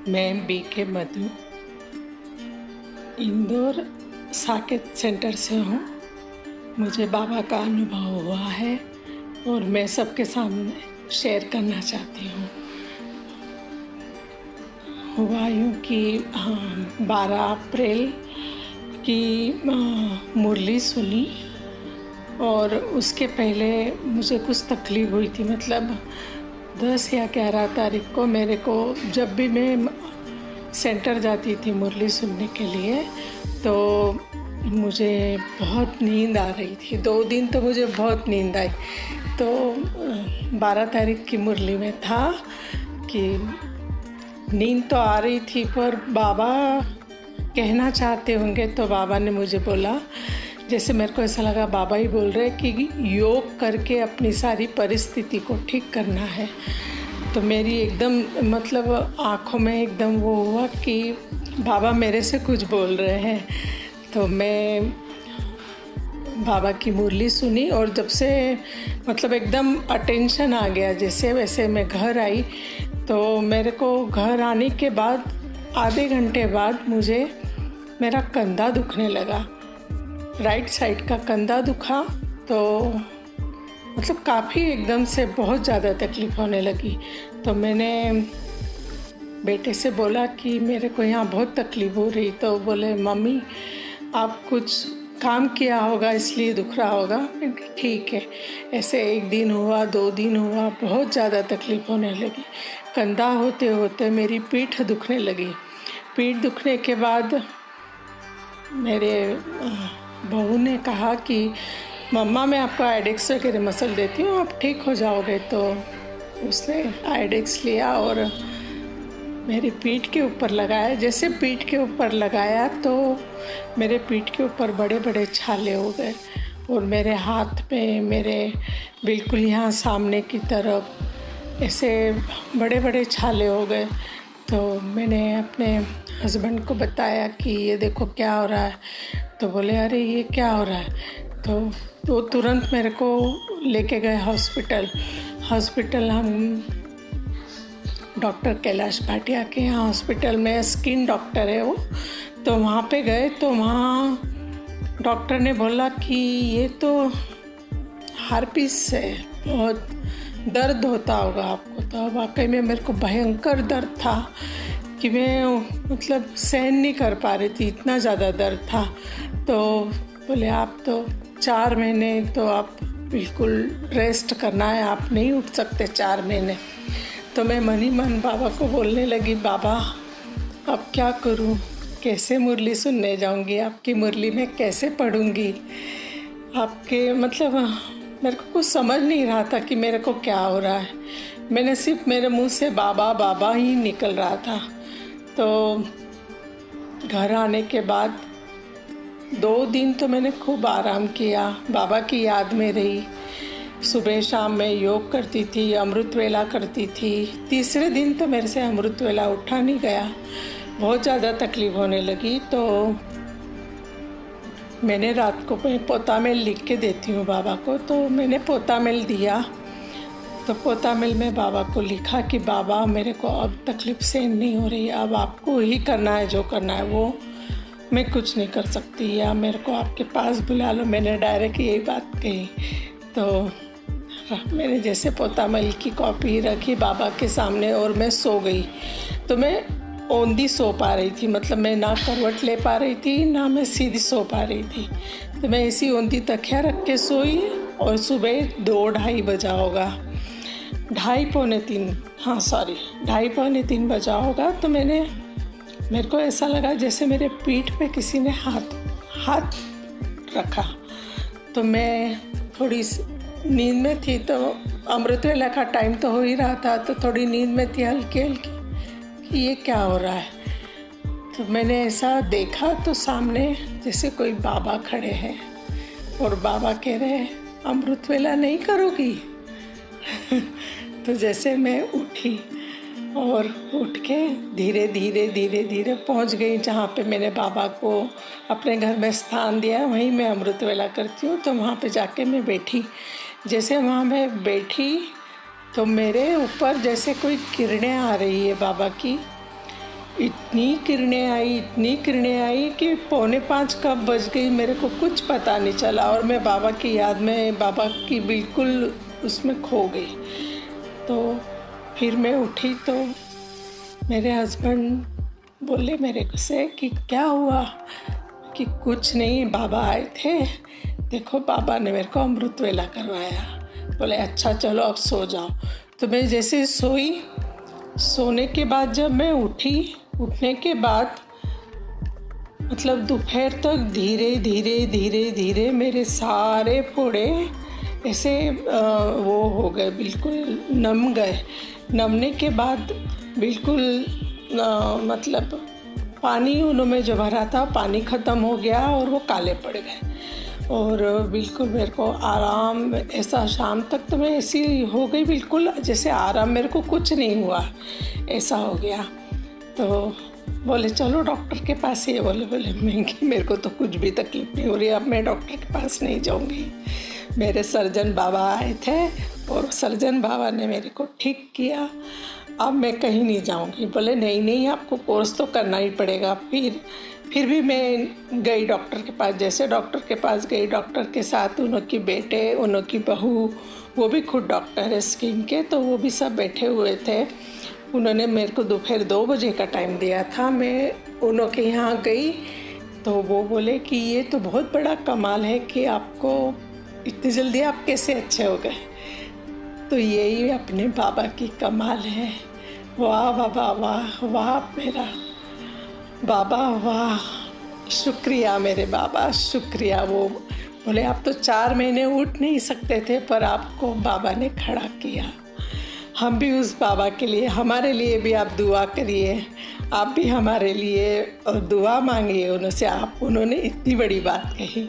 मैं बीके मधु इंदौर साकेत सेंटर से हूँ। मुझे बाबा का अनुभव हुआ है और मैं सबके सामने शेयर करना चाहती हूँ। हुआ यूँ कि 12 अप्रैल की मुरली सुनी और उसके पहले मुझे कुछ तकलीफ़ हुई थी। मतलब 10 या 11 तारीख को मेरे को जब भी मैं सेंटर जाती थी मुरली सुनने के लिए तो मुझे बहुत नींद आ रही थी। 2 दिन तो मुझे बहुत नींद आई। तो 12 तारीख की मुरली में था कि नींद तो आ रही थी पर बाबा कहना चाहते होंगे, तो बाबा ने मुझे बोला, जैसे मेरे को ऐसा लगा बाबा ही बोल रहे कि योग करके अपनी सारी परिस्थिति को ठीक करना है। तो मेरी एकदम मतलब आँखों में एकदम वो हुआ कि बाबा मेरे से कुछ बोल रहे हैं। तो मैं बाबा की मुरली सुनी और जब से मतलब एकदम अटेंशन आ गया जैसे वैसे मैं घर आई। तो मेरे को घर आने के बाद आधे घंटे बाद मुझे मेरा कंधा दुखने लगा, राइट साइड का कंधा दुखा। तो मतलब काफ़ी एकदम से बहुत ज़्यादा तकलीफ़ होने लगी। तो मैंने बेटे से बोला कि मेरे को यहाँ बहुत तकलीफ़ हो रही। तो बोले मम्मी आप कुछ काम किया होगा इसलिए दुख रहा होगा। ठीक है। ऐसे 1 दिन हुआ, 2 दिन हुआ, बहुत ज़्यादा तकलीफ़ होने लगी। कंधा होते होते मेरी पीठ दुखने लगी। पीठ दुखने के बाद मेरे बहू ने कहा कि मम्मा मैं आपको आयोडेक्स वगैरह मसल देती हूँ, आप ठीक हो जाओगे। तो उसने आयोडेक्स लिया और मेरी पीठ के ऊपर लगाया। जैसे पीठ के ऊपर लगाया तो मेरे पीठ के ऊपर बड़े बड़े छाले हो गए और मेरे हाथ पे मेरे बिल्कुल यहाँ सामने की तरफ ऐसे बड़े बड़े छाले हो गए। तो मैंने अपने हस्बैंड को बताया कि ये देखो क्या हो रहा है। तो बोले अरे ये क्या हो रहा है। तो तुरंत मेरे को लेके गए हॉस्पिटल। हम डॉक्टर कैलाश भाटिया के यहाँ हॉस्पिटल में स्किन डॉक्टर है वो। तो वहाँ पे गए तो वहाँ डॉक्टर ने बोला कि ये तो हार्पिस है, बहुत दर्द होता होगा आपको। तो वाकई में मेरे को भयंकर दर्द था कि मैं मतलब सहन नहीं कर पा रही थी, इतना ज़्यादा दर्द था। तो बोले आप तो 4 महीने तो आप बिल्कुल रेस्ट करना है, आप नहीं उठ सकते 4 महीने। तो मैं मन ही मन बाबा को बोलने लगी, बाबा अब क्या करूं, कैसे मुरली सुनने जाऊंगी, आपकी मुरली में कैसे पढ़ूंगी। आपके मतलब मेरे को कुछ समझ नहीं रहा था कि मेरे को क्या हो रहा है। मैंने सिर्फ मेरे मुंह से बाबा बाबा ही निकल रहा था। तो घर आने के बाद 2 दिन तो मैंने खूब आराम किया, बाबा की याद में रही। सुबह शाम में योग करती थी, अमृत वेला करती थी। तीसरे दिन तो मेरे से अमृत वेला उठा नहीं गया, बहुत ज़्यादा तकलीफ़ होने लगी। तो मैंने रात को पोतामेल लिख के देती हूँ बाबा को। तो मैंने पोतामेल दिया। तो पोतामेल में बाबा को लिखा कि बाबा मेरे को अब तकलीफ़ सहन नहीं हो रही, अब आपको ही करना है, जो करना है वो मैं कुछ नहीं कर सकती, या मेरे को आपके पास बुला लो। मैंने डायरेक्ट यही बात कही। तो मैंने जैसे पोतामेल की कॉपी रखी बाबा के सामने और मैं सो गई। तो मैं औंधी सो पा रही थी, मतलब मैं ना करवट ले पा रही थी ना मैं सीधी सो पा रही थी। तो मैं ऐसी औंधी तकिया रख के सोई और सुबह 2-2:30 बजा होगा, 2:30 बजा होगा। तो मेरे को ऐसा लगा जैसे मेरे पीठ पे किसी ने हाथ रखा। तो मैं थोड़ी नींद में थी। तो अमृत वेला का टाइम तो हो ही रहा था, तो थोड़ी नींद में थी हल्की हल्की कि ये क्या हो रहा है। तो मैंने ऐसा देखा तो सामने जैसे कोई बाबा खड़े हैं और बाबा कह रहे हैं अमृत वेला नहीं करोगी। तो जैसे मैं उठी और उठ के धीरे धीरे पहुंच गई जहाँ पे मैंने बाबा को अपने घर में स्थान दिया, वहीं मैं अमृत वेला करती हूँ। तो वहाँ पे जाके मैं बैठी। जैसे वहाँ मैं बैठी तो मेरे ऊपर जैसे कोई किरणें आ रही है बाबा की, इतनी किरणें आई कि 4:45 कब बज गई मेरे को कुछ पता नहीं चला, और मैं बाबा की याद में, बाबा की बिल्कुल उसमें खो गई। तो फिर मैं उठी तो मेरे हस्बैंड बोले मेरे से कि क्या हुआ, कि कुछ नहीं, बाबा आए थे, देखो बाबा ने मेरे को अमृत वेला करवाया। बोले अच्छा चलो अब सो जाओ। तो मैं जैसे सोई, सोने के बाद जब मैं उठने के बाद मतलब दोपहर तक धीरे धीरे मेरे सारे फोड़े ऐसे वो हो गए, बिल्कुल नम गए। नमने के बाद बिल्कुल मतलब पानी उन्होंने जो भरा था पानी ख़त्म हो गया और वो काले पड़ गए, और बिल्कुल मेरे को आराम, ऐसा शाम तक तो मैं ऐसी हो गई बिल्कुल जैसे आराम, मेरे को कुछ नहीं हुआ, ऐसा हो गया। तो बोले चलो डॉक्टर के पास ही। बोले महंगी, मेरे को तो कुछ भी तकलीफ नहीं हो रही, अब मैं डॉक्टर के पास नहीं जाऊंगी। मेरे सर्जन बाबा आए थे और सर्जन बाबा ने मेरे को ठीक किया, अब मैं कहीं नहीं जाऊंगी। बोले नहीं आपको कोर्स तो करना ही पड़ेगा। फिर भी मैं गई डॉक्टर के पास। जैसे डॉक्टर के पास गई, डॉक्टर के साथ उनके बेटे, उनकी बहू, वो भी खुद डॉक्टर है स्किन के, तो वो भी सब बैठे हुए थे। उन्होंने मेरे को दोपहर 2 बजे का टाइम दिया था। मैं उनके यहाँ गई तो वो बोले कि ये तो बहुत बड़ा कमाल है कि आपको इतनी जल्दी आप कैसे अच्छे हो गए। तो यही अपने बाबा की कमाल है। वाह बाबा, वाह वाह मेरा बाबा, वाह, शुक्रिया मेरे बाबा, शुक्रिया। वो बोले आप तो 4 महीने उठ नहीं सकते थे, पर आपको बाबा ने खड़ा किया। हम भी उस बाबा के लिए, हमारे लिए भी आप दुआ करिए, आप भी हमारे लिए दुआ मांगिए उनसे। उन्होंने इतनी बड़ी बात कही,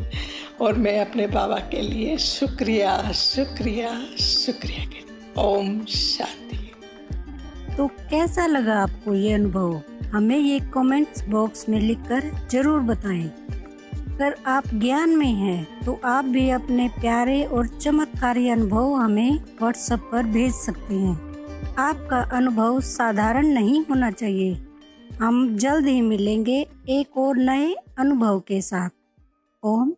और मैं अपने बाबा के लिए शुक्रिया शुक्रिया शुक्रिया कहती। ओम शांति। तो कैसा लगा आपको ये अनुभव? हमें ये कमेंट्स बॉक्स में लिखकर जरूर बताएं। अगर आप ज्ञान में हैं तो आप भी अपने प्यारे और चमत्कारी अनुभव हमें व्हाट्सएप पर भेज सकते हैं। आपका अनुभव साधारण नहीं होना चाहिए। हम जल्द ही मिलेंगे एक और नए अनुभव के साथ। ओम